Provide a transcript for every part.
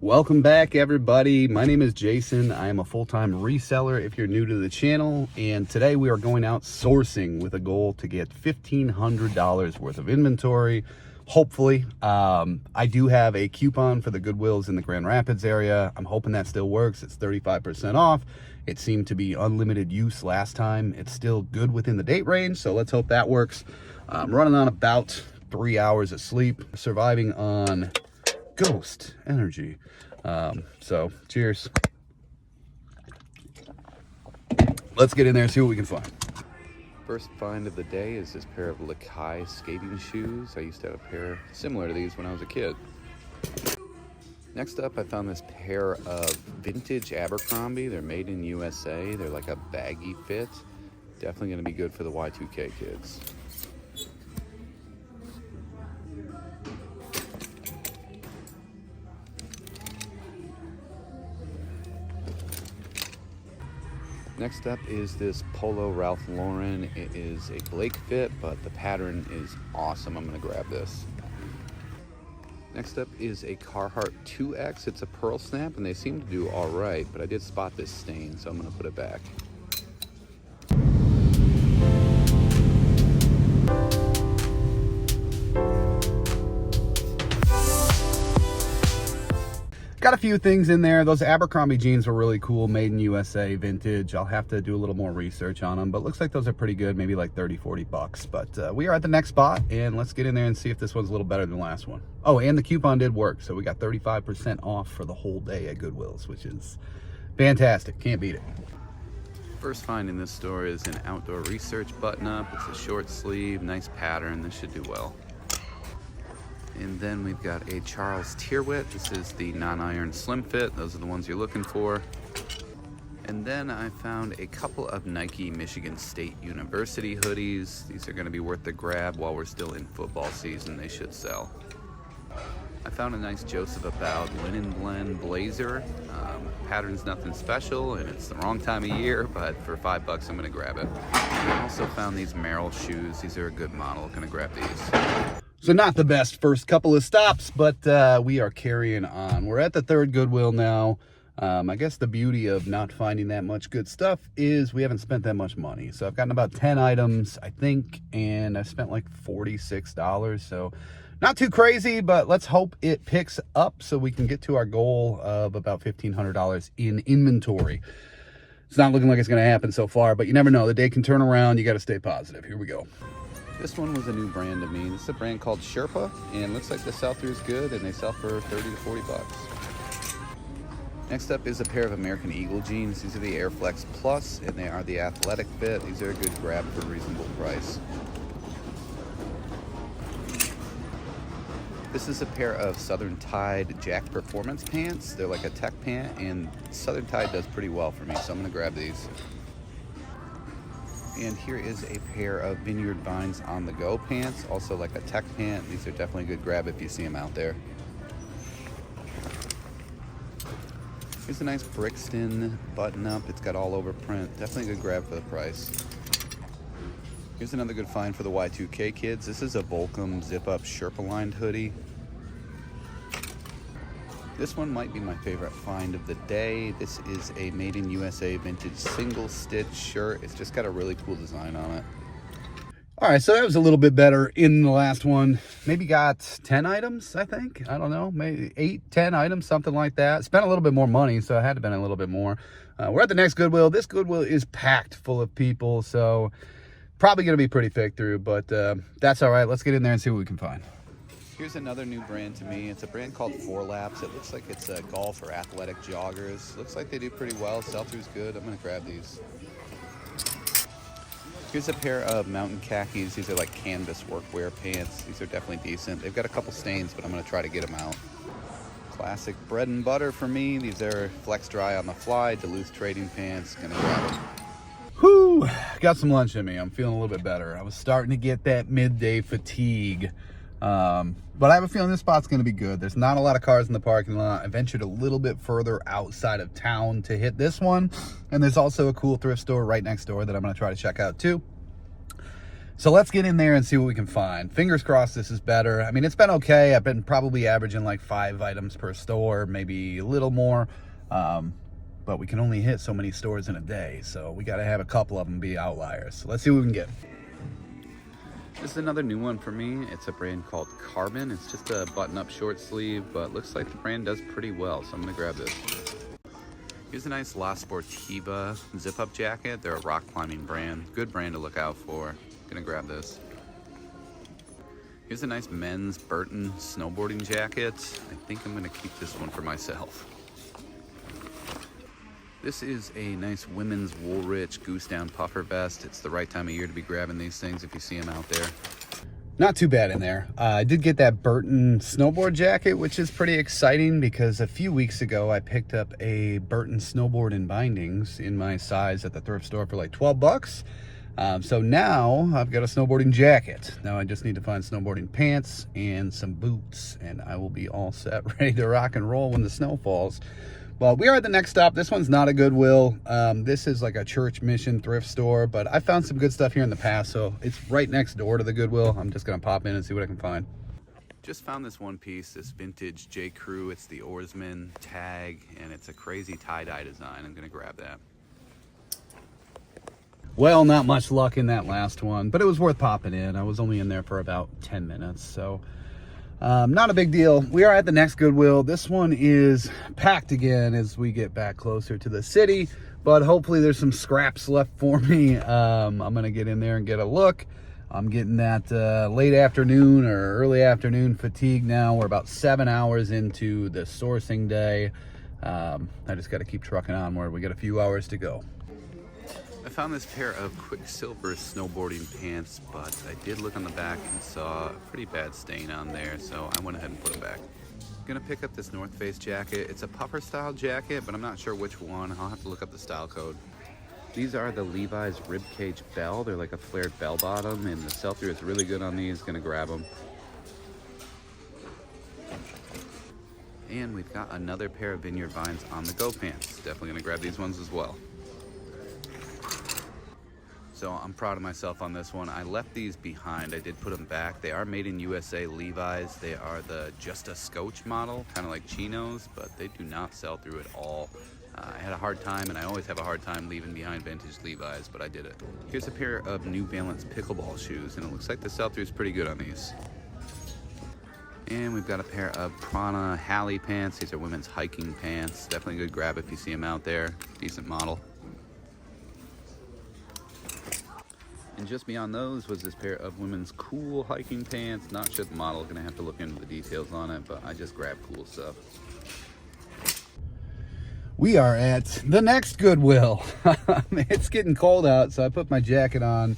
Welcome back, everybody. My name is Jason. I am a full-time reseller if you're new to the channel, and today we are going out sourcing with a goal to get $1,500 worth of inventory, hopefully. I do have a coupon for the Goodwills in the Grand Rapids area. I'm hoping that still works. It's 35% off. It seemed to be unlimited use last time. It's still good within the date range, so let's hope that works. I'm running on about 3 hours of sleep, surviving on ghost energy. So cheers. Let's get in there and see what we can find. First find of the day is this pair of Lakai skating shoes. I used to have a pair similar to these when I was a kid. Next up, I found this pair of vintage Abercrombie. They're made in USA. They're like a baggy fit. Definitely going to be good for the Y2K kids. Next up is this Polo Ralph Lauren. It is a Blake fit, but the pattern is awesome. I'm gonna grab this. Next up is a Carhartt 2X. It's a pearl snap, and they seem to do all right, but I did spot this stain, so I'm gonna put it back. Got a few things in there. Those Abercrombie jeans were really cool, made in USA, vintage. I'll have to do a little more research on them, but looks like those are pretty good, maybe like 30-40 bucks. But we are at the next spot, and let's get in there and see if this one's a little better than the last one. Oh, and the coupon did work, so we got 35% off for the whole day at Goodwills, which is fantastic. Can't beat it. First find in this store is an outdoor research button-up. It's a short sleeve, nice pattern. This should do well. And then we've got a Charles Tyrwhitt. This is the non-iron slim fit. Those are the ones you're looking for. And then I found a couple of Nike Michigan State University hoodies. These are gonna be worth the grab while we're still in football season. They should sell. I found a nice Joseph About linen blend blazer. Pattern's nothing special, and it's the wrong time of year, but for $5, I'm gonna grab it. And I also found these Merrell shoes. These are a good model. Gonna grab these. So not the best first couple of stops, but we are carrying on. We're at the third Goodwill now. I guess the beauty of not finding that much good stuff is we haven't spent that much money. So I've gotten about 10 items, I think, and I've spent like $46. So not too crazy, but let's hope it picks up so we can get to our goal of about $1,500 in inventory. It's not looking like it's going to happen so far, but you never know. The day can turn around. You got to stay positive. Here we go. This one was a new brand to me. This is a brand called Sherpa, and looks like the sell-through is good, and they sell for 30 to 40 bucks. Next up is a pair of American Eagle jeans. These are the Airflex Plus, and they are the athletic fit. These are a good grab for a reasonable price. This is a pair of Southern Tide Jack Performance pants. They're like a tech pant, and Southern Tide does pretty well for me, so I'm gonna grab these. And here is a pair of Vineyard Vines On The Go pants, also like a tech pant. These are definitely a good grab if you see them out there. Here's a nice Brixton button-up. It's got all over print. Definitely a good grab for the price. Here's another good find for the Y2K kids. This is a Volcom zip-up Sherpa-lined hoodie. This one might be my favorite find of the day. This is a Made in USA vintage single stitch shirt. It's just got a really cool design on it. All right, so that was a little bit better in the last one. Maybe got 10 items, I think. I don't know, maybe 8, 10 items, something like that. Spent a little bit more money, so it had to have been a little bit more. We're at the next Goodwill. This Goodwill is packed full of people, so probably gonna be pretty thick through, but that's all right. Let's get in there and see what we can find. Here's another new brand to me. It's a brand called Four Laps. It looks like it's a golf or athletic joggers. Looks like they do pretty well. Sell-through's good. I'm gonna grab these. Here's a pair of mountain khakis. These are like canvas workwear pants. These are definitely decent. They've got a couple stains, but I'm gonna try to get them out. Classic bread and butter for me. These are Flex Dry on the Fly, Duluth trading pants. Gonna grab them. Whew, got some lunch in me. I'm feeling a little bit better. I was starting to get that midday fatigue. But I have a feeling this spot's going to be good. There's not a lot of cars in the parking lot. I ventured a little bit further outside of town to hit this one. And there's also a cool thrift store right next door that I'm going to try to check out too. So let's get in there and see what we can find. Fingers crossed this is better. I mean, it's been okay. I've been probably averaging like 5 items per store, maybe a little more. But we can only hit so many stores in a day, so we got to have a couple of them be outliers. So let's see what we can get. This is another new one for me. It's a brand called Carbon. It's just a button-up short sleeve, but looks like the brand does pretty well, so I'm gonna grab this. Here's a nice La Sportiva zip-up jacket. They're a rock climbing brand. Good brand to look out for. Gonna grab this. Here's a nice men's Burton snowboarding jacket. I think I'm gonna keep this one for myself. This is a nice women's Woolrich goose down puffer vest. It's the right time of year to be grabbing these things if you see them out there. Not too bad in there. I did get that Burton snowboard jacket, which is pretty exciting because a few weeks ago I picked up a Burton snowboard in bindings in my size at the thrift store for like 12 bucks. So now I've got a snowboarding jacket. Now I just need to find snowboarding pants and some boots, and I will be all set, ready to rock and roll when the snow falls. Well, we are at the next stop. This one's not a Goodwill. This is like a church mission thrift store, but I found some good stuff here in the past, so it's right next door to the Goodwill. I'm just gonna pop in and see what I can find. Just found this one piece, this vintage J. Crew. It's the Oarsman tag, and it's a crazy tie-dye design. I'm gonna grab that. Well, not much luck in that last one, but it was worth popping in. I was only in there for about 10 minutes, so not a big deal. We are at the next Goodwill. This one is packed again as we get back closer to the city, but hopefully there's some scraps left for me. I'm gonna get in there and get a look. I'm getting that late afternoon or early afternoon fatigue now. We're about 7 hours into the sourcing day. I just got to keep trucking onward. We got a few hours to go. I found this pair of Quicksilver snowboarding pants, but I did look on the back and saw a pretty bad stain on there, so I went ahead and put them back. I'm gonna pick up this North Face jacket. It's a puffer style jacket, but I'm not sure which one. I'll have to look up the style code. These are the Levi's ribcage bell. They're like a flared bell bottom, and the sell-through is really good on these. Gonna grab them. And we've got another pair of Vineyard Vines on the go pants. Definitely gonna grab these ones as well. So I'm proud of myself on this one. I left these behind. I did put them back. They are made in USA Levi's. They are the Just a Scotch model, kind of like chinos, but they do not sell through at all. I had a hard time, and I always have a hard time leaving behind vintage Levi's, but I did it. Here's a pair of New Balance pickleball shoes, and it looks like the sell-through is pretty good on these. And we've got a pair of Prana Halley pants. These are women's hiking pants. Definitely a good grab if you see them out there. Decent model. And just beyond those was this pair of women's cool hiking pants. Not sure the model, gonna have to look into the details on it, but I just grabbed cool stuff. We are at the next Goodwill. It's getting cold out, so I put my jacket on.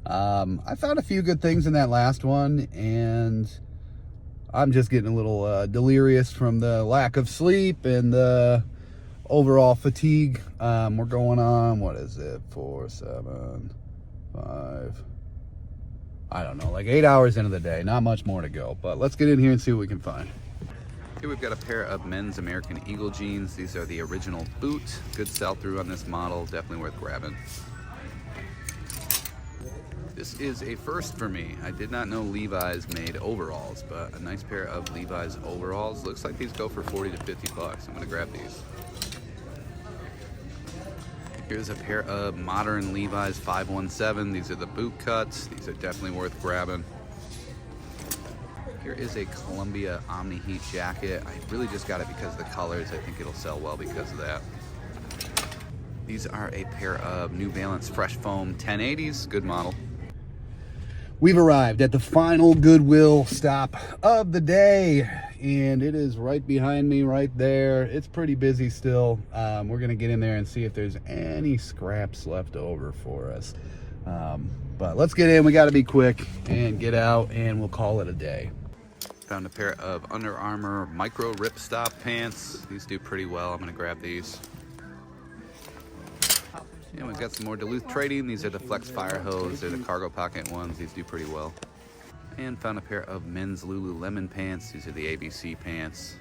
I found a few good things in that last one, and I'm just getting a little delirious from the lack of sleep and the overall fatigue. We're going on, what is it, 4, 7, 5, I don't know, like 8 hours into the day. Not much more to go, but let's get in here and see what we can find. Here we've got a pair of men's American Eagle jeans. These are the original boot. Good sell-through on this model, definitely worth grabbing. This is a first for me. I did not know Levi's made overalls, but a nice pair of Levi's overalls. Looks like these go for 40 to 50 bucks. I'm gonna grab these. Here's a pair of modern Levi's 517. These are the boot cuts. These are definitely worth grabbing. Here is a Columbia Omni Heat jacket. I really just got it because of the colors. I think it'll sell well because of that. These are a pair of New Balance Fresh Foam 1080s. Good model. We've arrived at the final Goodwill stop of the day, and it is right behind me right there. It's pretty busy still. We're gonna get in there and see if there's any scraps left over for us. But let's get in. We got to be quick and get out, and we'll call it a day. Found a pair of Under Armour micro ripstop pants. These do pretty well. I'm gonna grab these. And we've got some more Duluth trading. These are the Flex Fire Hose. They're the cargo pocket ones. These do pretty well. And found a pair of men's Lululemon pants. These are the ABC pants.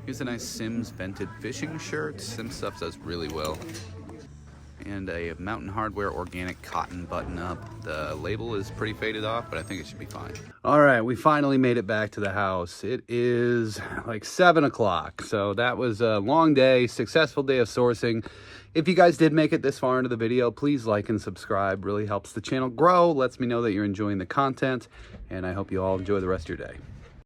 Here's a nice Sims vented fishing shirt. Sims stuff does really well. and a Mountain Hardwear organic cotton button-up. The label is pretty faded off, but I think it should be fine. All right, we finally made it back to the house. It is like 7 o'clock, so that was a long day, successful day of sourcing. If you guys did make it this far into the video, please like and subscribe. Really helps the channel grow, lets me know that you're enjoying the content, and I hope you all enjoy the rest of your day.